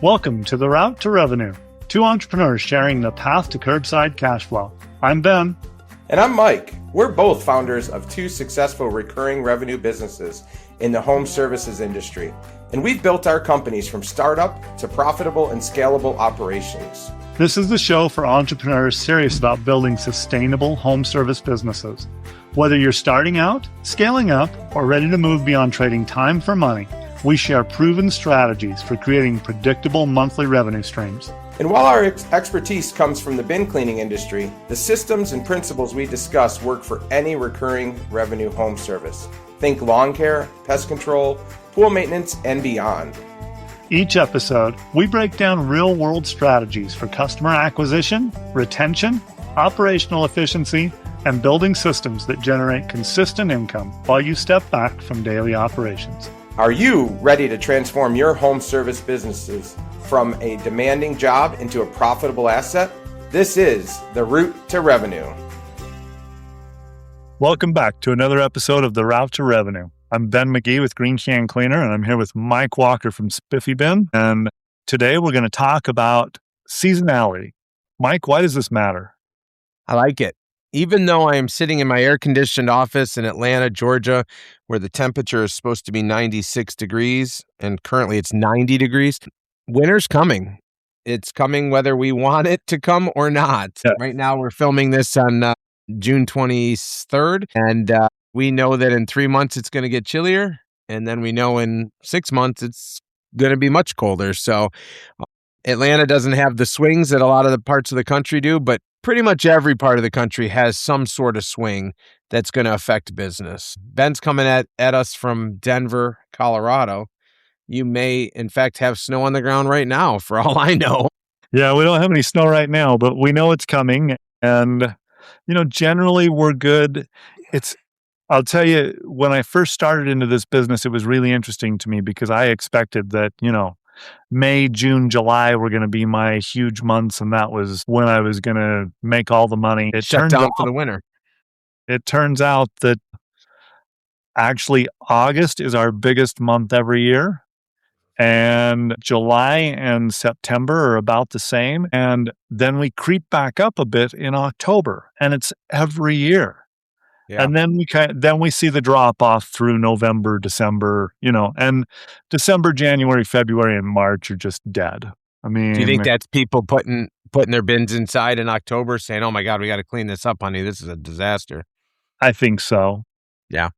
Welcome to The Route to Revenue, two entrepreneurs sharing the path to curbside cash flow. I'm Ben. And I'm Mike. We're both founders of two successful recurring revenue businesses in the home services industry. And we've built our companies from startup to profitable and scalable operations. This is the show for entrepreneurs serious about building sustainable home service businesses. Whether you're starting out, scaling up, or ready to move beyond trading time for money, we share proven strategies for creating predictable monthly revenue streams. And while our expertise comes from the bin cleaning industry, the systems and principles we discuss work for any recurring revenue home service. Think lawn care, pest control, pool maintenance, and beyond. Each episode, we break down real-world strategies for customer acquisition, retention, operational efficiency, and building systems that generate consistent income while you step back from daily operations. Are you ready to transform your home service businesses from a demanding job into a profitable asset? This is The Route to Revenue. Welcome back to another episode of The Route to Revenue. I'm Ben Magee with Green Can Cleaner, and I'm here with Mike Walker from Spiffybin. And today we're going to talk about seasonality. Mike, why does this matter? I like it. Even though I am sitting in my air-conditioned office in Atlanta, Georgia, where the temperature is supposed to be 96 degrees, and currently it's 90 degrees, winter's coming. It's coming whether we want it to come or not. Yeah. Right now, we're filming this on June 23rd, and we know that in 3 months it's going to get chillier, and then we know in 6 months it's going to be much colder. So Atlanta doesn't have the swings that a lot of the parts of the country do, but pretty much every part of the country has some sort of swing that's going to affect business. Ben's coming at us from Denver, Colorado. You may, in fact, have snow on the ground right now, for all I know. Yeah, we don't have any snow right now, but we know it's coming. And, generally we're good. I'll tell you, when I first started into this business, it was really interesting to me because I expected that, May, June, July were going to be my huge months, and that was when I was going to make all the money. It shut down for the winter. It turns out that actually August is our biggest month every year, and July and September are about the same, and then we creep back up a bit in October, and it's every year. Yeah. And then we see the drop off through November, December, and December, January, February, and March are just dead. I mean, do you think that's people putting their bins inside in October saying, "Oh my God, we got to clean this up, honey. This is a disaster." I think so. Yeah.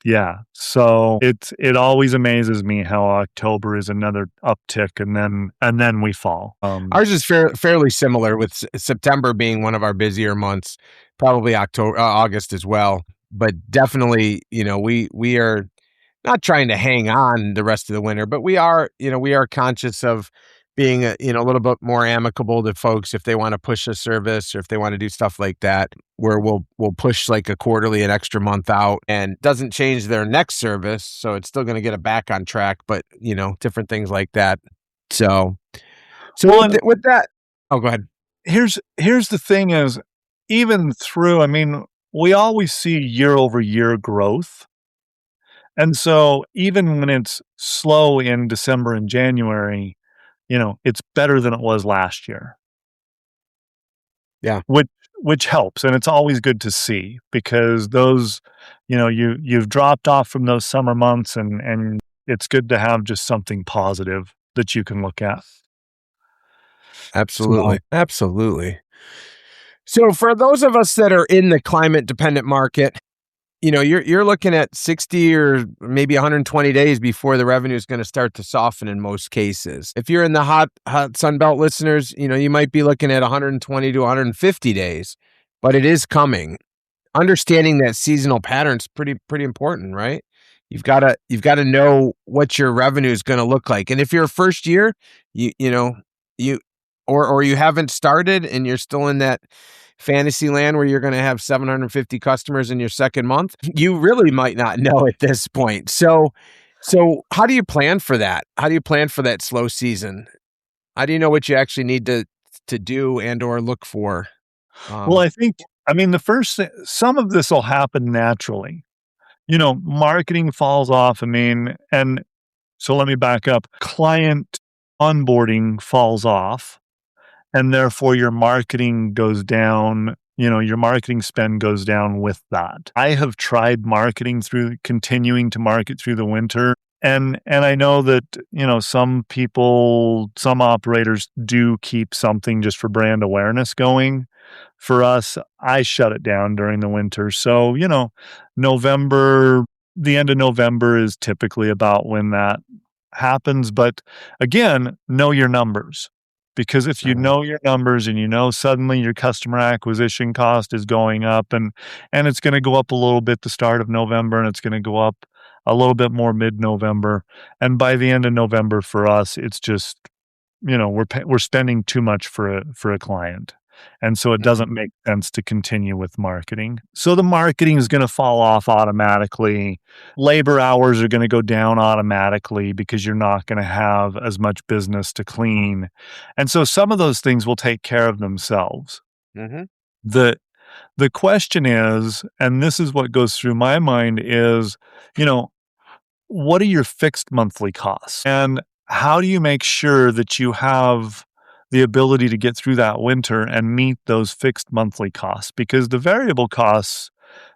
Yeah. So it always amazes me how October is another uptick and then we fall. Ours is fairly similar, with September being one of our busier months, probably August as well. But definitely, we are not trying to hang on the rest of the winter, but we are conscious of being a little bit more amicable to folks if they want to push a service or if they want to do stuff like that, where we'll push like a quarterly, an extra month out, and doesn't change their next service, so it's still going to get it back on track, but different things like that. So with that, oh, go ahead. Here's the thing is, even through, we always see year over year growth. And so even when it's slow in December and January, it's better than it was last year. Yeah. Which helps. And it's always good to see because those, you've dropped off from those summer months and it's good to have just something positive that you can look at. Absolutely. Absolutely. So for those of us that are in the climate dependent market, you're looking at 60 or maybe 120 days before the revenue is going to start to soften in most cases. If you're in the hot Sunbelt listeners, you might be looking at 120 to 150 days, but it is coming. Understanding that seasonal pattern's pretty important, right? You've got to know what your revenue is going to look like. And if you're a first year, or you haven't started and you're still in that fantasy land where you're going to have 750 customers in your second month, you really might not know at this point. So how do you plan for that? How do you plan for that slow season? How do you know what you actually need to do and or look for? Well, I think, the first thing, some of this will happen naturally. Marketing falls off. And so let me back up. Client onboarding falls off, and therefore your marketing goes down. Your marketing spend goes down with that. I have tried continuing to market through the winter. And I know that, some people, some operators do keep something just for brand awareness going. For us, I shut it down during the winter. So, November, the end of November is typically about when that happens. But again, know your numbers. Because if you know your numbers and suddenly your customer acquisition cost is going up and it's going to go up a little bit the start of November and it's going to go up a little bit more mid-November. And by the end of November for us, it's just, we're spending too much for a client. And so it doesn't make sense to continue with marketing. So the marketing is going to fall off automatically. Labor hours are going to go down automatically because you're not going to have as much business to clean. And so some of those things will take care of themselves. Mhm. The question is, and this is what goes through my mind is, what are your fixed monthly costs? And how do you make sure that you have the ability to get through that winter and meet those fixed monthly costs? Because the variable costs,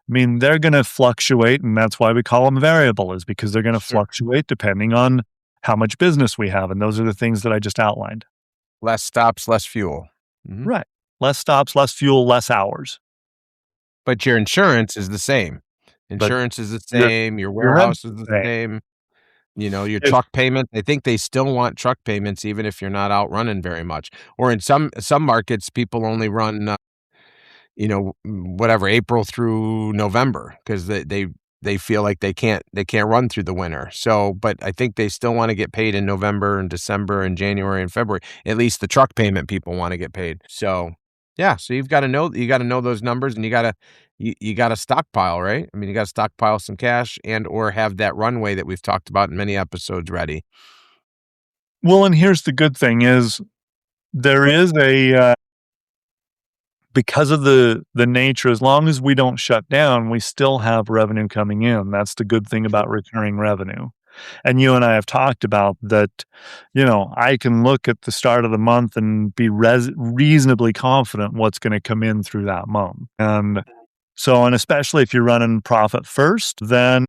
they're going to fluctuate, and that's why we call them variable, is because they're going to Sure. fluctuate depending on how much business we have. And those are the things that I just outlined. Less stops, less fuel. Mhm. Right. Less stops, less fuel, less hours. But your insurance is the same. But Insurance is the your same, your your rent's warehouse is the the same. same, your If truck payment, I think they still want truck payments even if you're not out running very much. Or in some markets, people only run, whatever, April through November 'cause they feel like they can't run through the winter. So, but I think they still wanna get paid in November and December and January and February. At least the truck payment people wanna get paid. So, yeah, so you gotta know those numbers and you gotta stockpile, right? I mean, you gotta stockpile some cash and or have that runway that we've talked about in many episodes ready. Well, and here's the good thing is there is because of the nature, as long as we don't shut down, we still have revenue coming in. That's the good thing about recurring revenue. And you and I have talked about that, I can look at the start of the month and be reasonably confident what's going to come in through that month. And especially if you're running profit first, then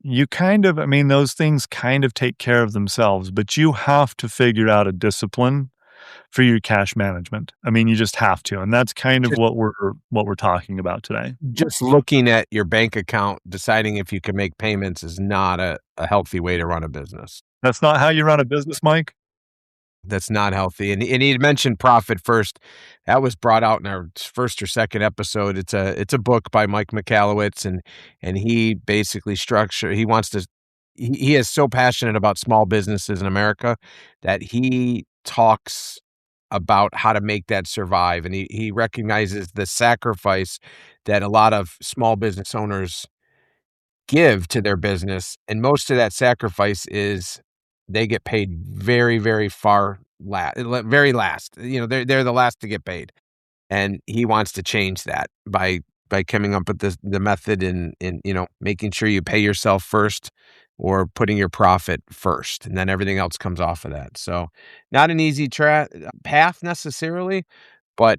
you those things kind of take care of themselves, but you have to figure out a discipline for your cash management. You just have to, and that's kind of Just what we're talking about today. just looking at your bank account, deciding if you can make payments is not a healthy way to run a business. That's not how you run a business, Mike? That's not healthy, and he mentioned profit first. That was brought out in our first or second episode. It's a book by Mike Michalowicz, and he basically he wants to he is so passionate about small businesses in America that he talks about how to make that survive, and he recognizes the sacrifice that a lot of small business owners give to their business, and most of that sacrifice is they get paid very, very very last. They're the last to get paid, and he wants to change that by coming up with the method in making sure you pay yourself first or putting your profit first, and then everything else comes off of that. So, not an easy path necessarily, but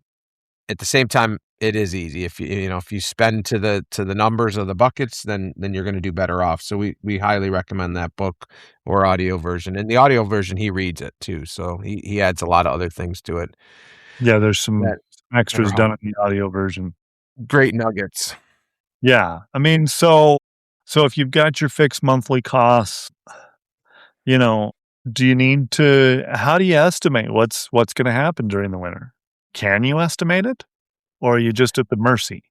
at the same time, it is easy. If you spend to the numbers of the buckets, then you're gonna do better off. So we highly recommend that book or audio version. And the audio version, he reads it too, so he adds a lot of other things to it Yeah, there's some that that are extras done help in the audio version. great nuggets. Yeah. So if you've got your fixed monthly costs, you know, do you need to how do you estimate what's gonna happen during the winter? Can you estimate it? Or are you just at the mercy?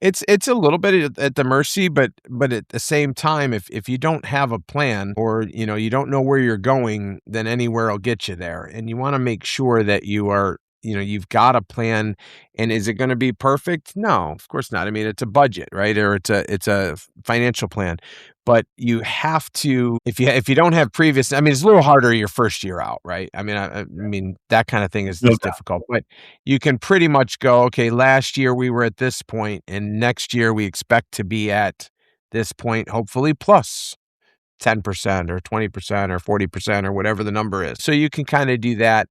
It's a little bit at the mercy, but at the same time, if you don't have a plan or, you don't know where you're going, then anywhere will get you there. And you wanna make sure that you've got a plan. And is it gonna be perfect? No, of course not. I mean, it's a budget, right? Or it's a financial plan. But you have to if you don't have previous, I mean, it's a little harder your first year out, right? I mean, that kind of thing No is difficult, but you can pretty much go, okay, last year we were at this point, and next year we expect to be at this point, hopefully plus 10% or 20% or 40% or whatever the number is. So you can kind of do that.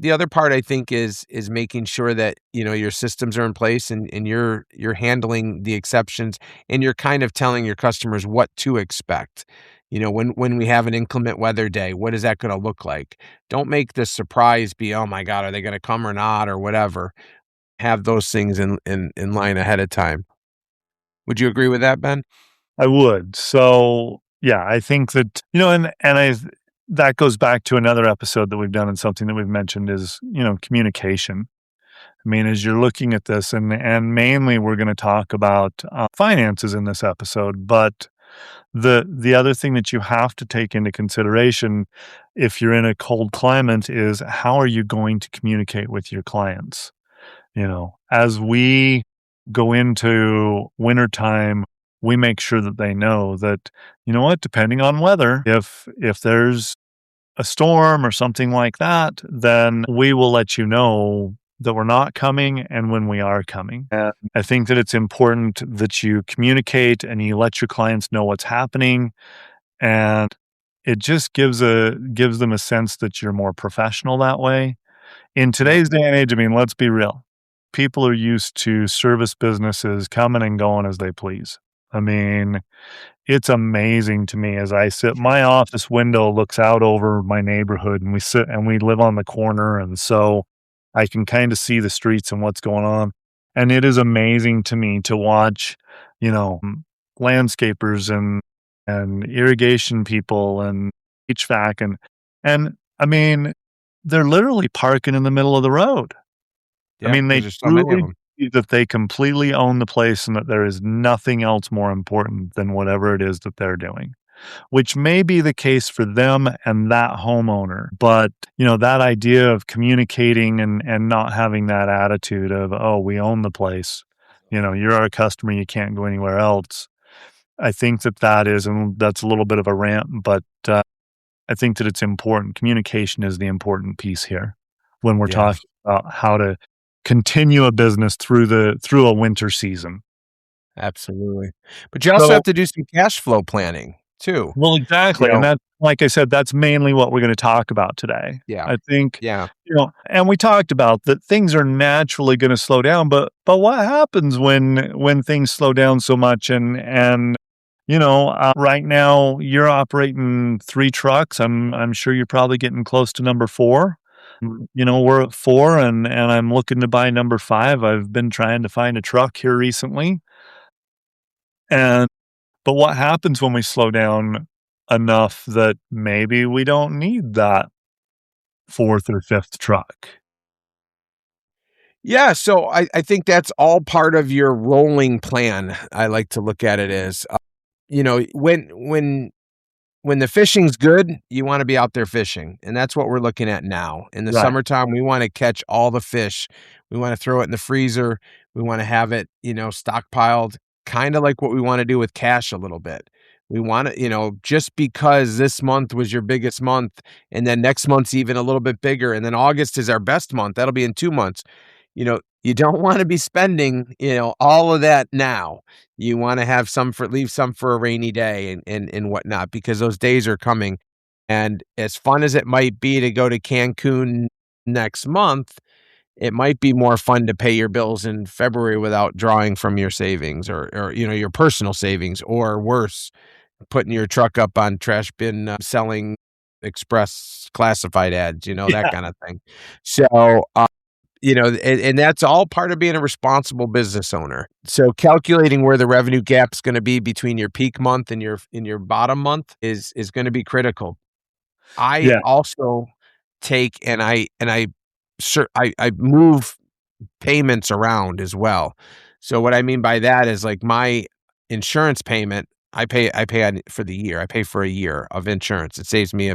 The other part I think is making sure that, your systems are in place and you're handling the exceptions and you're kind of telling your customers what to expect. When we have an inclement weather day, what is that going to look like? Don't make the surprise be, oh my God, are they going to come or not or whatever. Have those things in line ahead of time. Would you agree with that, Ben? I would. So, yeah, I think that, that goes back to another episode that we've done, and something that we've mentioned is, communication. I mean, as you're looking at this, and mainly we're going to talk about finances in this episode, but the other thing that you have to take into consideration if you're in a cold climate is, how are you going to communicate with your clients? As we go into wintertime, we make sure that they know that, depending on weather, if there's a storm or something like that, then we will let you know that we're not coming and when we are coming. And I think that it's important that you communicate and you let your clients know what's happening. And it just gives them a sense that you're more professional that way. In Yep. today's day and age, I mean, let's be real. People are used to service businesses coming and going as they please. I mean, it's amazing to me as I sit, my office window looks out over my neighborhood, and we sit and we live on the corner. And so I can kind of see the streets and what's going on. And it is amazing to me to watch, you know, landscapers and irrigation people and HVAC and I mean, they're literally parking in the middle of the road. I Yeah, mean, because they there's so many of truly them. believe that they completely own the place and that there is nothing else more important than whatever it is that they're doing, which may be the case for them and that homeowner. But, that idea of communicating and not having that attitude of, oh, we own the place, you're our customer, you can't go anywhere else. I think and that's a little bit of a rant, but I think that it's important. Communication is the important piece here when we're Yeah. talking about how to continue a business through a winter season. Absolutely. But you also So have to do some cash flow planning too. well, You exactly, and know that, like I said, that's mainly what we're gonna talk about today. Yeah. I think, Yeah. and we talked about that things are naturally gonna slow down, but what happens when things slow down so much right now you're operating 3 trucks. I'm sure you're probably getting close to number 4. We're at 4 and I'm looking to buy number 5. I've been trying to find a truck here recently. And but what happens when we slow down enough that maybe we don't need that 4th or 5th truck? Yeah, so I think that's all part of your rolling plan. I like to look at it as, when the fishing's good, you wanna be out there fishing, and that's what we're looking at now. In the Right. summertime, we wanna catch all the fish. We wanna throw it in the freezer. We wanna have it, stockpiled, kinda like what we wanna do with cash a little bit. We wanna just because this month was your biggest month, and then next month's even a little bit bigger, and then August is our best month, that'll be in 2 months. You don't wanna be spending, all of that now. You wanna have leave some for a rainy day and whatnot, because those days are coming. And as fun as it might be to go to Cancun next month, it might be more fun to pay your bills in February without drawing from your savings or your personal savings, or worse, putting your truck up on trash bin, selling express classified ads, that Yeah. kinda thing. So, and that's all part of being a responsible business owner. So calculating where the revenue gap's gonna be between your peak month and your bottom month is gonna be critical. I Yeah. also take I move payments around as well. So what I mean by that is, like, my insurance payment, I pay on for the year. I pay for a year of insurance. It saves me,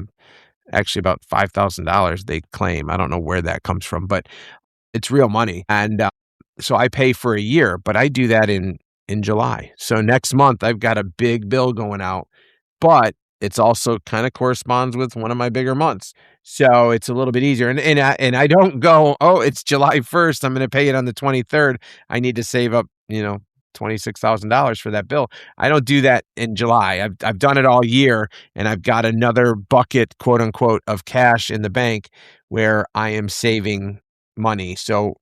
actually about $5,000 they claim. I don't know where that comes from, but it's real money. And, so I pay for a year, but I do that in July. So next month, I've got a big bill going out, but it's also kinda corresponds with one of my bigger months. So it's a little bit easier. And I don't go, "Oh, it's July 1st, I'm gonna pay it on the 23rd. I need to save up, $26,000 for that bill. I don't do that in July. I've done it all year, and I've got another bucket, quote unquote, of cash in the bank where I am saving money. So,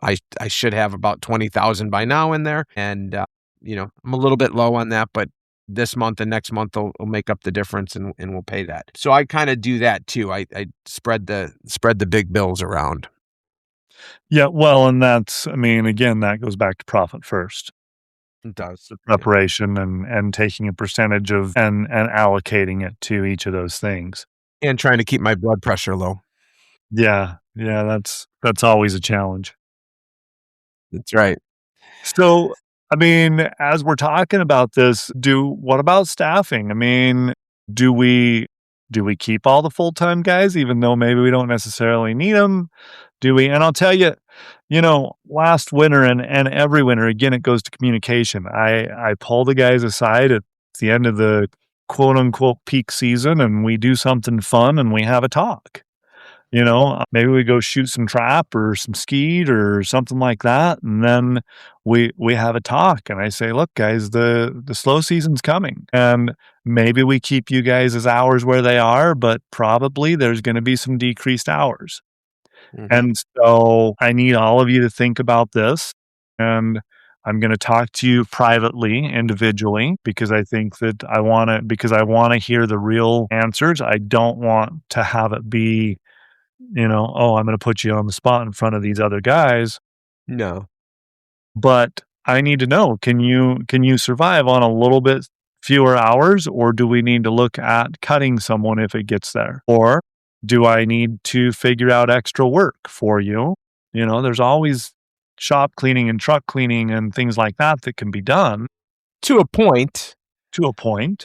I should have about 20,000 by now in there, and I'm a little bit low on that, but this month and next month will make up the difference, and we'll pay that. So I kind of do that too. I spread the big bills around. Yeah, well, and again, that goes back to profit first. It does. The Yeah. preparation and taking a percentage of and allocating it to each of those things. And trying to keep my blood pressure low. Yeah, yeah, that's always a challenge. That's right. So, as we're talking about this, what about staffing? Do we keep all the full-time guys even though maybe we don't necessarily need them? Do we? And I'll tell you, last winter and every winter, again, it goes to communication. I pull the guys aside at the end of the quote unquote peak season and we do something fun and we have a talk. Maybe we go shoot some trap or some skeet or something like that, and then we have a talk. And I say, "Look, guys, the slow season's coming, and maybe we keep you guys' hours where they are, but probably there's going to be some decreased hours." Mhm. And so I need all of you to think about this, and I'm going to talk to you privately, individually, because I think that I want to hear the real answers. I don't want to have it be oh, I'm going to put you on the spot in front of these other guys, No. but I need to know, can you survive on a little bit fewer hours, or do we need to look at cutting someone if it gets there? Or do I need to figure out extra work for you? There's always shop cleaning and truck cleaning and things like that can be done To a point. to a point.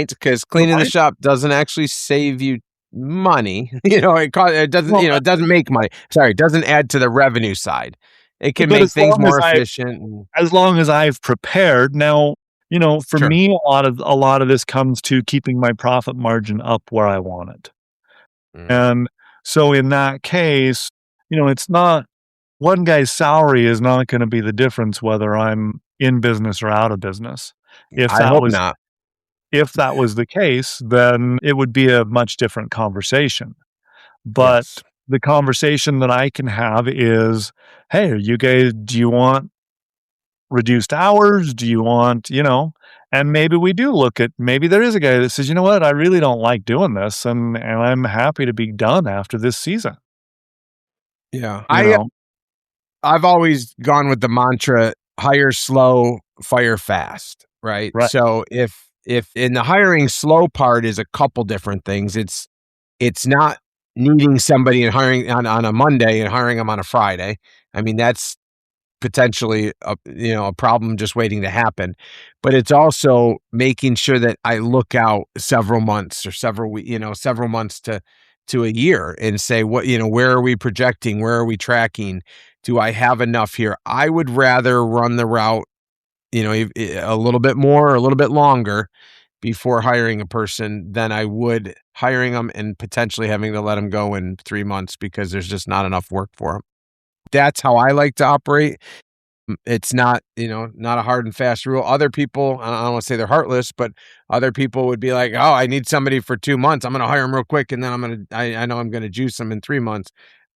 Because cleaning the shop doesn't actually save you money. It doesn't, Well, it doesn't make money. Sorry, it doesn't add to the revenue side. It can but make things more efficient. as long as I've prepared. Now, for Sure. me, a lot of this comes to keeping my profit margin up where I want it. Mm. And so in that case, it's not one guy's salary is not going to be the difference whether I'm in business or out of business. If I that hope was not. if that was the case, then it would be a much different conversation. But Yes. the conversation that I can have is, hey, do you want reduced hours? Do you want, and maybe we do maybe there is a guy that says, you know what, I really don't like doing this and I'm happy to be done after this season. Yeah. You know, I've always gone with the mantra, hire slow, fire fast, right? right. So if in the hiring slow part is a couple different things, it's not needing somebody and hiring on a Monday and hiring them on a Friday. That's potentially a problem just waiting to happen. But it's also making sure that I look out several months or several months to a year and say, where are we projecting? Where are we tracking? Do I have enough here? I would rather run the route, a little bit more, or a little bit longer before hiring a person than I would hiring them and potentially having to let them go in 3 months because there's just not enough work for them. That's how I like to operate. It's not, not a hard and fast rule. Other people, I don't want to say they're heartless, but other people would be like, oh, I need somebody for 2 months. I'm going to hire them real quick. And then I know I'm going to juice them in 3 months.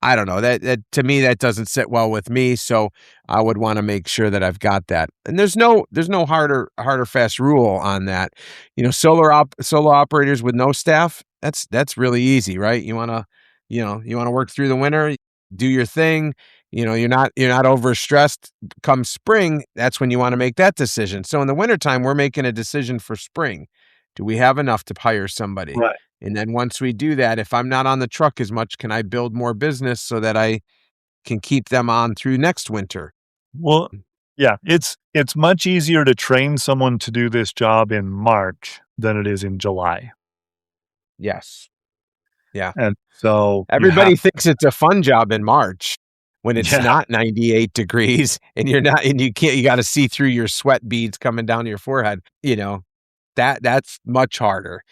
I don't know that to me, that doesn't sit well with me. So I would want to make sure that I've got that. And there's no harder fast rule on that. Solo operators with no staff, that's really easy, right? You want to work through the winter, do your thing. You're not overstressed. Come spring, that's when you want to make that decision. So in the wintertime, we're making a decision for spring. Do we have enough to hire somebody? Right. And then once we do that, if I'm not on the truck as much, can I build more business so that I can keep them on through next winter? Well, yeah, it's much easier to train someone to do this job in March than it is in July. Yes. Yeah. And so Everybody thinks it's a fun job in March when it's Yeah. not 98 degrees and you got to see through your sweat beads coming down your forehead. That's much harder.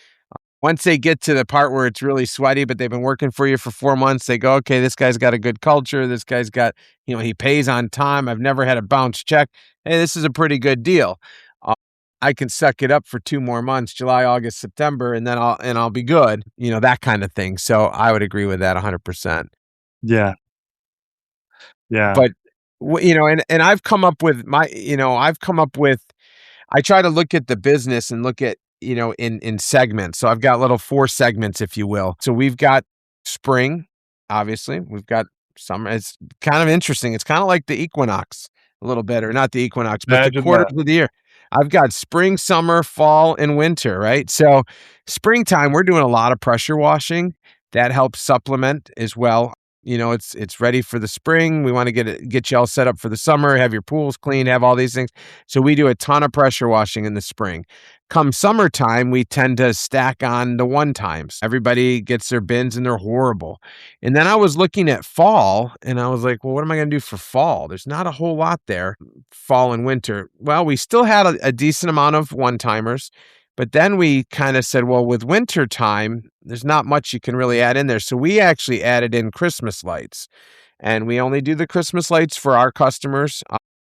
Once they get to the part where it's really sweaty, but they've been working for you for 4 months, they go, "Okay, this guy's got a good culture. This guy's got, he pays on time. I've never had a bounce check. Hey, this is a pretty good deal. Uh, I can suck it up for 2 more months, July, August, September, and then I'll be good." That kind of thing. So I would agree with that 100%. Yeah. Yeah. But and I've come up with I try to look at the business and look at, in segments. So I've got little 4 segments, if you will. So we've got spring, obviously. We've got summer. It's kind of interesting. It's kind of like the equinox a little bit, or not the equinox, but the Imagine quarters that. of the year. I've got spring, summer, fall, and winter, right? So springtime, we're doing a lot of pressure washing. That helps supplement as well. It's ready for the spring. We want to get you all set up for the summer, have your pools clean, have all these things. So we do a ton of pressure washing in the spring. Come summertime, we tend to stack on the one times. Everybody gets their bins and they're horrible. And then I was looking at fall and I was like, well, what am I going to do for fall? There's not a whole lot there, fall and winter. Well, we still had a decent amount of one timers. But then we kind of said, well, with winter time, there's not much you can really add in there. So we actually added in Christmas lights, and we only do the Christmas lights for our customers,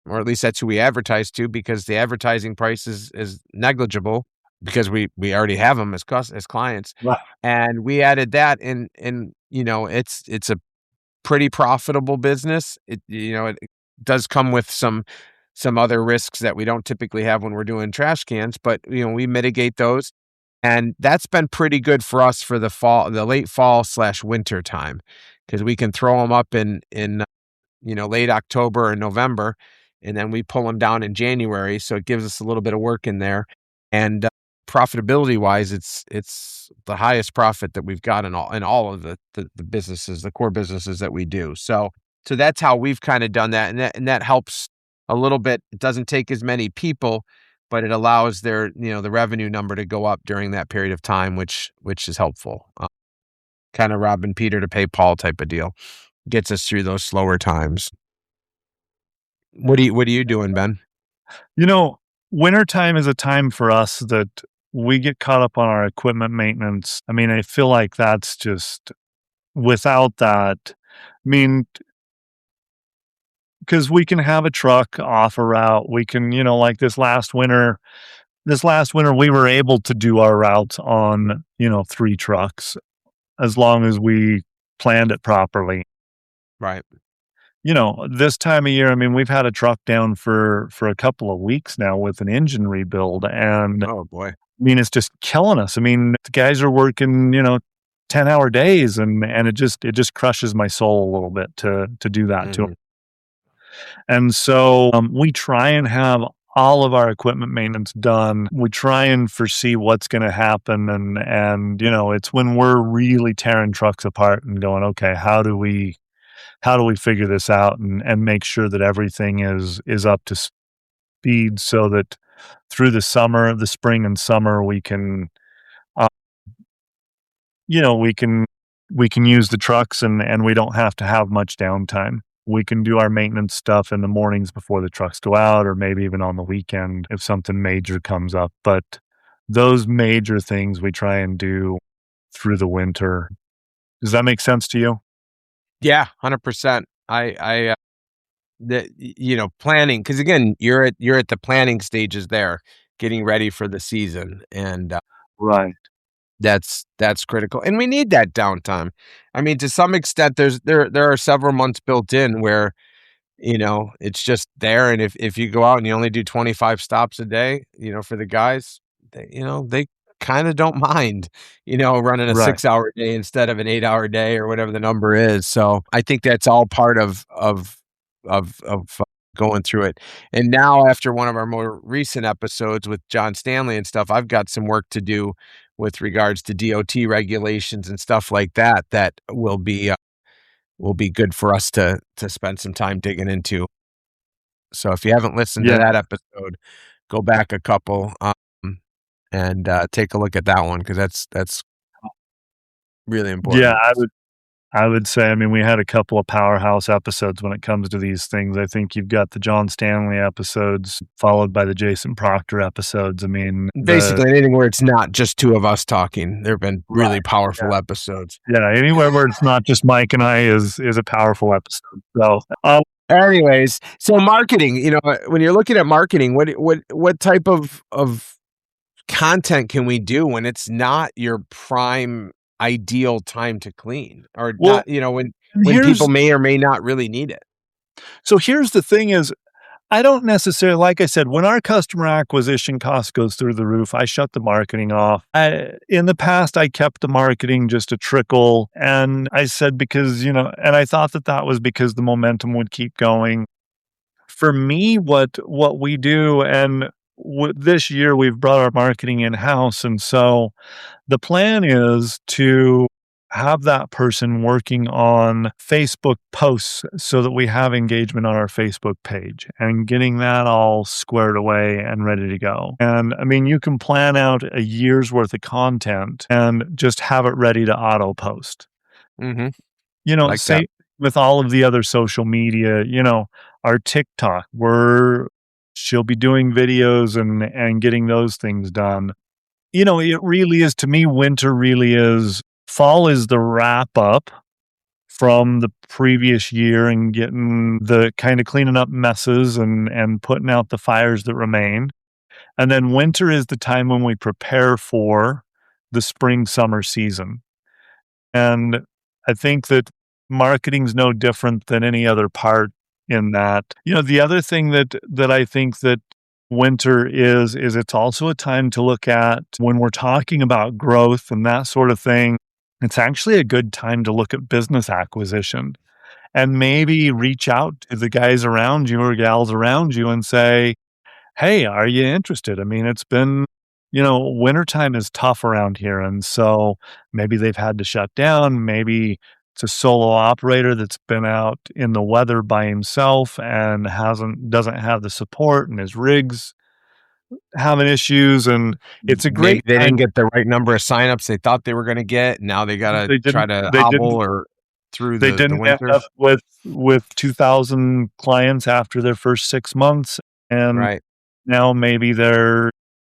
or at least that's who we advertise to, because the advertising price is negligible because we already have them as clients. Right. And we added that in, it's a pretty profitable business. It does come with some other risks that we don't typically have when we're doing trash cans, but we mitigate those. And that's been pretty good for us for the late fall/winter time, because we can throw them up in late October or November, and then we pull them down in January. So it gives us a little bit of work in there. And profitability wise, it's the highest profit that we've got in all of the businesses, the core businesses that we do. So that's how we've kind of done that, and that helps a little bit. It doesn't take as many people, but it allows the revenue number to go up during that period of time, which is helpful. Kind of robbing Peter to pay Paul type of deal. Gets us through those slower times. What are you doing, Ben? You know, Wintertime is a time for us that we get caught up on our equipment maintenance. I mean, I feel like that's just without that. I mean, because we can have a truck off a route. We can, like this last winter, we were able to do our routes on, 3 trucks as long as we planned it properly. Right. This time of year, I mean, we've had a truck down for a couple of weeks now with an engine rebuild, and I Oh boy. mean, it's just killing us. I mean, the guys are working, 10-hour days, and it just crushes my soul a little bit to do that to 'em. Mhm. And so, we try and have all of our equipment maintenance done. We try and foresee what's gonna happen, and, it's when we're really tearing trucks apart and going, "Okay, how do we figure this out and make sure that everything is up to speed so that through the spring and summer, we can, uh, we can use the trucks and we don't have to have much downtime. We can do our maintenance stuff in the mornings before the trucks go out, or maybe even on the weekend if something major comes up. But those major things we try and do through the winter. Does that make sense to you? Yeah, 100%. Planning, because again, you're at the planning stages there, getting ready for the season, and Right. that's critical. And we need that downtime. I mean, to some extent, there are several months built in where it's just there. And if you go out and you only do 25 stops a day, for the guys, they kind of don't mind, running a Right. 6-hour day instead of an 8-hour day or whatever the number is. So I think that's all part of going through it. And now, after one of our more recent episodes with John Stanley and stuff, I've got some work to do with regards to DOT regulations and stuff like that. That will be good for us to spend some time digging into. So if you haven't listened to Yeah. that episode, go back a couple, and take a look at that one, because that's really Yeah, important. I would say, I mean, we had a couple of powerhouse episodes when it comes to these things. I think you've got the John Stanley episodes followed by the Jason Proctor episodes. I mean, Basically, anything where it's not just two of us talking. There have been really right. powerful episodes. Yeah, anywhere where it's not just Mike and I is a powerful episode. So, Anyways, so marketing, when you're looking at marketing, what type of content can we do when it's not your prime ideal time to clean, or well, not, when here's people may or may not really need it? so here's the thing is I don't necessarily, like I said, when our customer acquisition cost goes through the roof, I shut the marketing off. In the past, I kept the marketing just a trickle. And I said, because, and I thought that was because the momentum would keep going. For me, what we do, and this year we've brought our marketing in-house. And so the plan is to have that person working on Facebook posts so that we have engagement on our Facebook page and getting that all squared away and ready to go. And I mean, you can plan out a year's worth of content and just have it ready to auto post. Mm-hmm. Like that. Say with all of the other social media, our TikTok, she'll be doing videos and getting those things done. It really is, to me, winter really is, fall is the wrap up from the previous year and getting the kind of cleaning up messes and putting out the fires that remain. And then winter is the time when we prepare for the spring, summer season. And I think that marketing's no different than any other part in that. The other thing that I think that winter is it's also a time to look at when we're talking about growth and that sort of thing. It's actually a good time to look at business acquisition and maybe reach out to the guys around you or gals around you and say, hey, are you interested? I mean, it's been, wintertime is tough around here. And so maybe they've had to shut down. Maybe it's a solo operator that's been out in the weather by himself and doesn't have the support, and his rigs having issues. And it's a Maybe great they time. didn't get the right number of signups they thought they were going to get. Now they got to try to They hobble didn't or through they the didn't end winter. up with 2,000 clients after their first 6 months. And Right. now maybe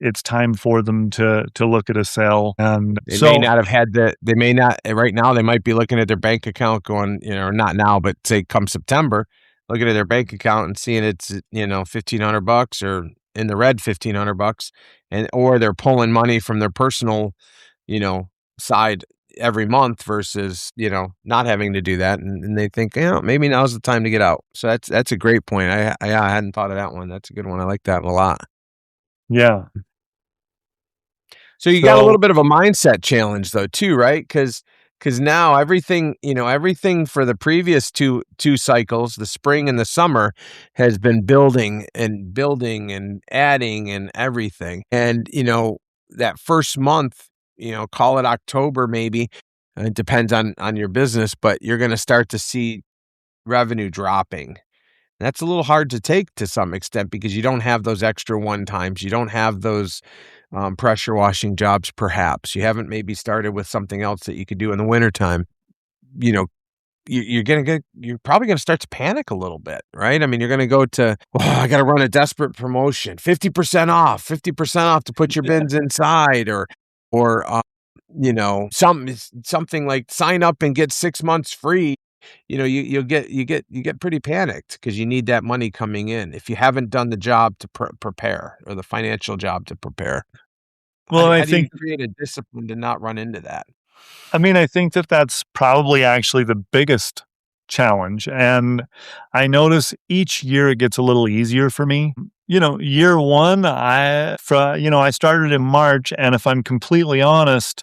it's time for them to look at a sale. And They so may not have had they may not, right now, they might be looking at their bank account going, not now, but say come September, looking at their bank account and seeing it's, $1,500 or in the red $1,500, or they're pulling money from their personal, side every month versus, not having to do that. And they think, maybe now's the time to get out. So that's a great point. I hadn't thought of that one. That's a good one. I like that a lot. yeah. So you got a little So bit of a mindset challenge though too, right? Because now everything, everything for the previous two cycles, the spring and the summer, has been building and adding and everything. And that first month, call it October maybe. It depends on your business, but you're going to start to see revenue dropping. That's a little hard to take to some extent because you don't have those extra one times. You don't have those pressure washing jobs, perhaps. You haven't maybe started with something else that you could do in the wintertime. You're probably going to start to panic a little bit, right? I mean, you're going to go to, I got to run a desperate promotion, 50% off to put your bins inside, or something like sign up and get 6 months free. You get pretty panicked because you need that money coming in if you haven't done the job to prepare, or the financial job to prepare. well, How do you create a discipline to not run into that? I mean, I think that's probably actually the biggest challenge. And I notice each year it gets a little easier for me. Year one, I started in March, and if I'm completely honest,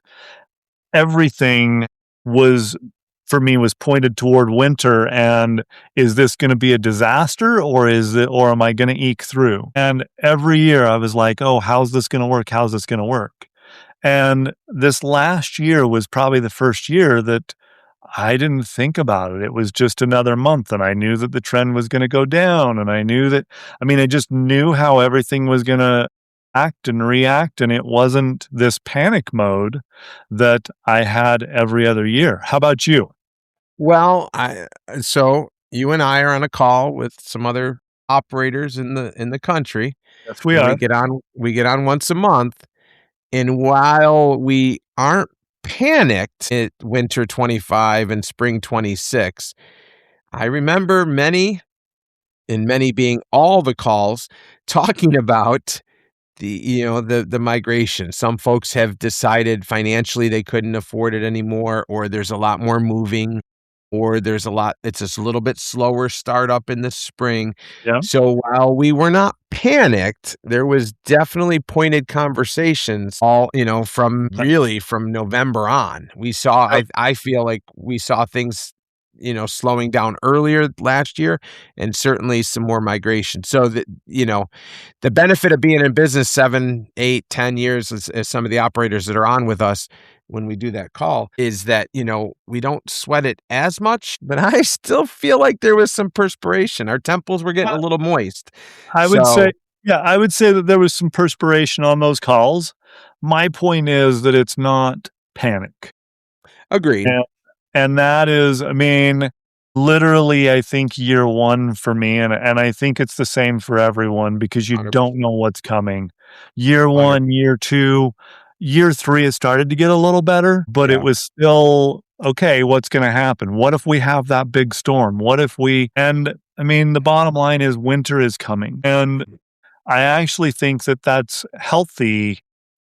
everything was for me was pointed toward winter. And is this going to be a disaster, or am I going to eke through? And every year I was like, oh, how's this going to work? How's this going to work? And this last year was probably the first year that I didn't think about it. It was just another month, and I knew that the trend was going to go down. And I just knew how everything was going to act and react. And it wasn't this panic mode that I had every other year. How about you? Well, so you and I are on a call with some other operators in the country, Yes, we and are. we get on once a month. And while we aren't panicked at winter 25 and spring 26, I remember many, and many being all the calls, talking about the migration. Some folks have decided financially they couldn't afford it anymore, or there's a lot more moving, or it's just a little bit slower startup in the spring. Yeah. So while we were not panicked, there was definitely pointed conversations all, from November on. I feel like we saw things, slowing down earlier last year, and certainly some more migration. So that, the benefit of being in business 7, 8, 10 years, as some of the operators that are on with us when we do that call, is that, we don't sweat it as much, but I still feel like there was some perspiration. Our temples were getting a little moist. I would say, So yeah, I would say that there was some perspiration on those calls. My point is that it's not panic. agreed. And that is, I mean, literally, I think year 1 for me, and I think it's the same for everyone because you don't 100%. know what's coming. Year 100. 1, year 2, year 3, it started to get a little better, but it Yeah. was still, "Okay, what's gonna happen? What if we have that big storm? What if we" and, I mean, the bottom line is winter is coming, and I actually think that that's healthy.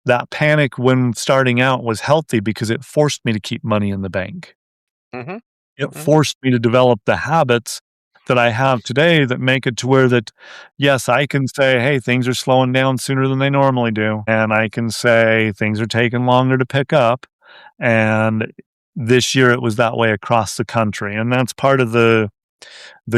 That panic when starting out was healthy because it forced me to keep money in the bank. Mhm. It Mhm. forced me to develop the habits that I have today that make it to where that, yes, I can say, "Hey, things are slowing down sooner than they normally do," and I can say, "Things are taking longer to pick up," and this year it was that way across the country, and that's part of the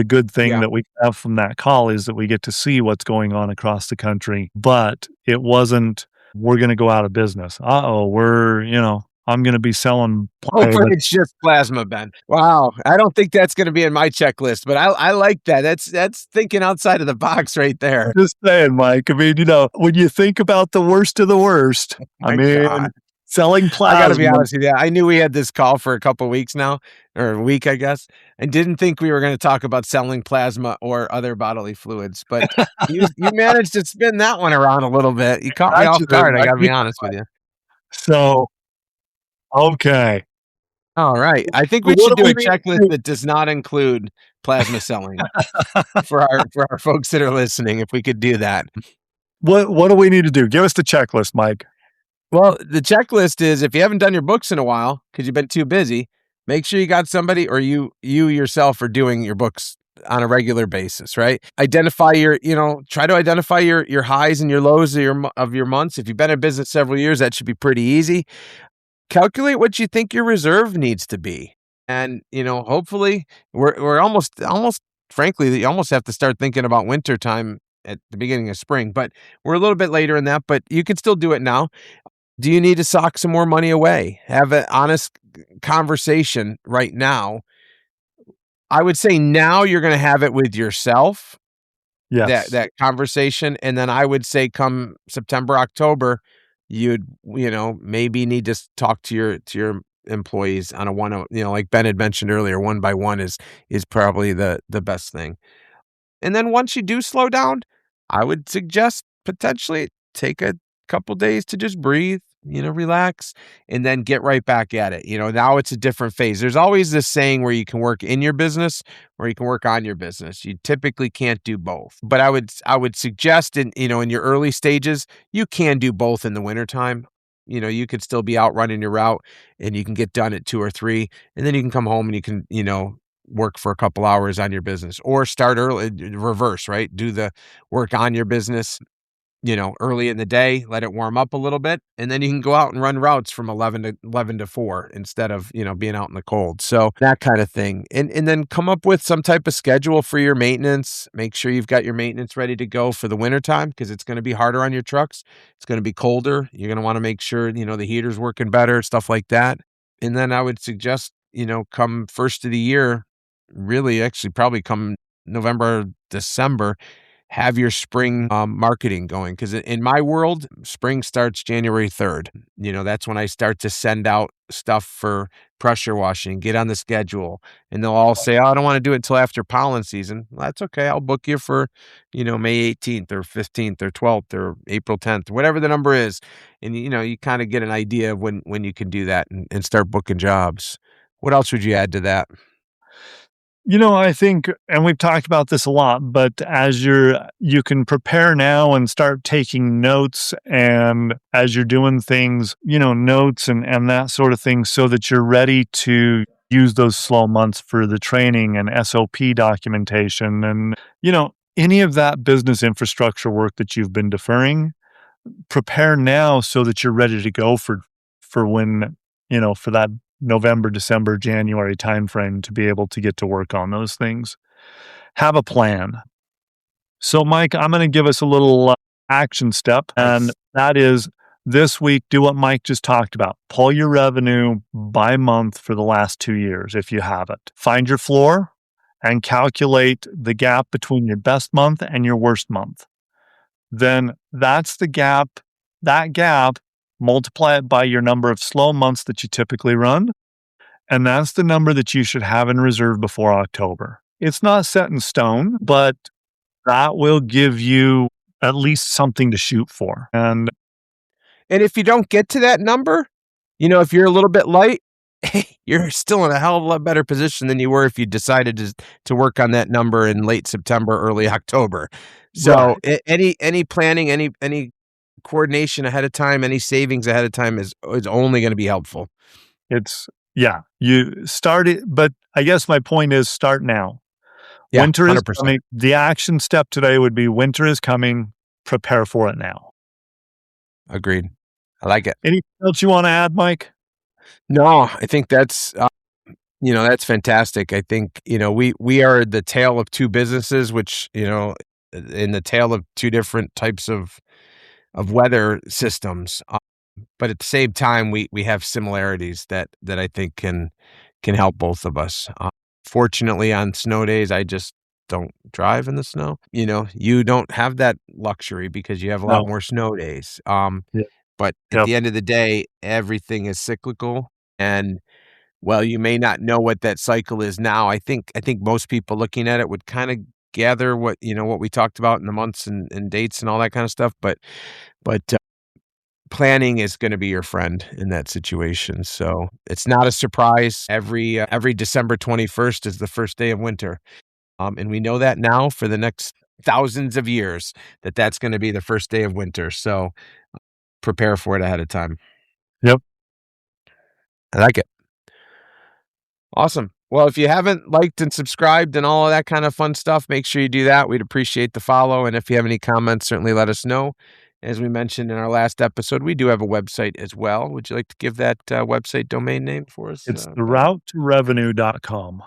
good thing Yeah. that we have from that call is that we get to see what's going on across the country, but it wasn't, "We're gonna go out of business. Uh-oh, I'm gonna be selling Hopefully, plywood." it's just plasma, Ben. Wow, I don't think that's gonna be in my checklist, but I like that. That's thinking outside of the box right there. Just saying, Mike. I mean, when you think about the worst of the worst, I My God. mean, selling I gotta plasma. be honest with you, I knew we had this call for a couple weeks now, or a week, I guess, and didn't think we were gonna talk about selling plasma or other bodily fluids, but you managed to spin that one around a little bit. You caught me Got you off there, guard, I Mike. gotta be honest with you. So, okay. Alright, I think So we what should do do we a need checklist to that does not include plasma selling do? for our folks that are listening, if we could do that. What do we need to do? Give us the checklist, Mike. Well, the checklist is if you haven't done your books in a while because you've been too busy, make sure you got somebody or you yourself are doing your books on a regular basis, right? Identify try to identify your highs and your lows of your months. If you've been in business several years, that should be pretty easy. Calculate what you think your reserve needs to be. And, hopefully we're almost frankly, you almost have to start thinking about winter time at the beginning of spring, but we're a little bit later in that, but you can still do it now. Do you need to sock some more money away? Have an honest conversation right now. I would say now you're gonna have it with yourself, that Yes. that conversation, and then I would say come September, October, maybe need to talk to your employees on a like Ben had mentioned earlier, one by one is probably the best thing. And then once you do slow down, I would suggest potentially take a couple days to just breathe, relax, and then get right back at it. Now it's a different phase. There's always this saying where you can work in your business or you can work on your business. You typically can't do both. But I would suggest in your early stages, you can do both in the wintertime. You could still be out running your route and you can get done at 2 or 3, and then you can come home and you can, work for a couple hours on your business or start early, reverse, right? Do the work on your business, early in the day, let it warm up a little bit, and then you can go out and run routes from 11 to 4 instead of, being out in the cold. So that kind of thing. And then come up with some type of schedule for your maintenance. Make sure you've got your maintenance ready to go for the wintertime because it's going to be harder on your trucks. It's going to be colder. You're going to want to make sure, the heater's working better, stuff like that. And then I would suggest, come first of the year, really actually probably come November, December, have your spring marketing going. Because in my world, spring starts January 3rd. That's when I start to send out stuff for pressure washing, get on the schedule. And they'll all say, oh, I don't want to do it until after pollen season. Well, that's okay. I'll book you for, May 18th or 15th or 12th or April 10th, whatever the number is. And, you kind of get an idea of when you can do that and start booking jobs. What else would you add to that? I think, and we've talked about this a lot, but as you can prepare now and start taking notes, and as you're doing things, notes and that sort of thing, so that you're ready to use those slow months for the training and SOP documentation and, any of that business infrastructure work that you've been deferring. Prepare now so that you're ready to go for when, for that November, December, January timeframe to be able to get to work on those things. Have a plan. So, Mike, I'm going to give us a little action step, and that is this week, do what Mike just talked about. Pull your revenue by month for the last 2 years if you have it. Find your floor and calculate the gap between your best month and your worst month. Then that's the gap. That gap, multiply it by your number of slow months that you typically run, and that's the number that you should have in reserve before October. It's not set in stone, but that will give you at least something to shoot for. And if you don't get to that number, if you're a little bit light, you're still in a hell of a lot better position than you were if you decided to work on that number in late September, early October. So any planning, any coordination ahead of time, any savings ahead of time is only going to be helpful. You start it, but I guess my point is start now. Yeah, winter 100%. is coming. The action step today would be winter is coming. Prepare for it now. Agreed. I like it. Anything else you want to add, Mike? No, I think that's that's fantastic. I think we are the tale of two businesses, which in the tale of two different types of weather systems. But at the same time, we have similarities that I think can help both of us. Fortunately, on snow days, I just don't drive in the snow. You don't have that luxury because you have a lot more snow days. But at the end of the day, everything is cyclical. And while you may not know what that cycle is now, I think most people looking at it would kind of gather what we talked about in the months and dates and all that kind of stuff. But planning is going to be your friend in that situation. So it's not a surprise. Every December 21st is the first day of winter. And we know that now for the next thousands of years that's going to be the first day of winter. So prepare for it ahead of time. Yep. I like it. Awesome. Well, if you haven't liked and subscribed and all of that kind of fun stuff, make sure you do that. We'd appreciate the follow. And if you have any comments, certainly let us know. As we mentioned in our last episode, we do have a website as well. Would you like to give that website domain name for us? It's theroutetorevenue.com.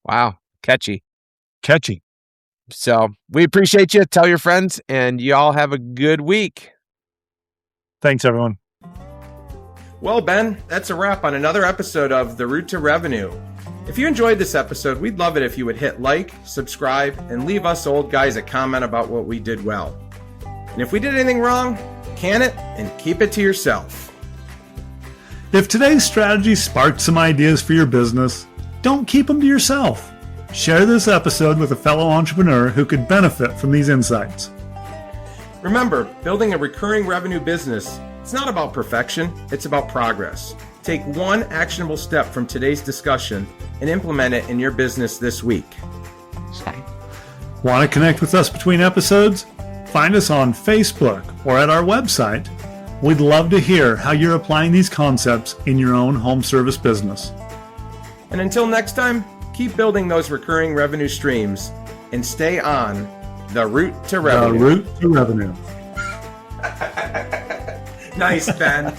Wow. Catchy. So we appreciate you. Tell your friends, and you all have a good week. Thanks, everyone. Well, Ben, that's a wrap on another episode of The Route to Revenue. If you enjoyed this episode, we'd love it if you would hit like, subscribe, and leave us old guys a comment about what we did well. And if we did anything wrong, can it and keep it to yourself. If today's strategy sparked some ideas for your business, don't keep them to yourself. Share this episode with a fellow entrepreneur who could benefit from these insights. Remember, building a recurring revenue business, it's not about perfection, it's about progress. Take one actionable step from today's discussion and implement it in your business this week. Want to connect with us between episodes? Find us on Facebook or at our website. We'd love to hear how you're applying these concepts in your own home service business. And until next time, keep building those recurring revenue streams and stay on the route to revenue. The route to revenue. Nice, Ben.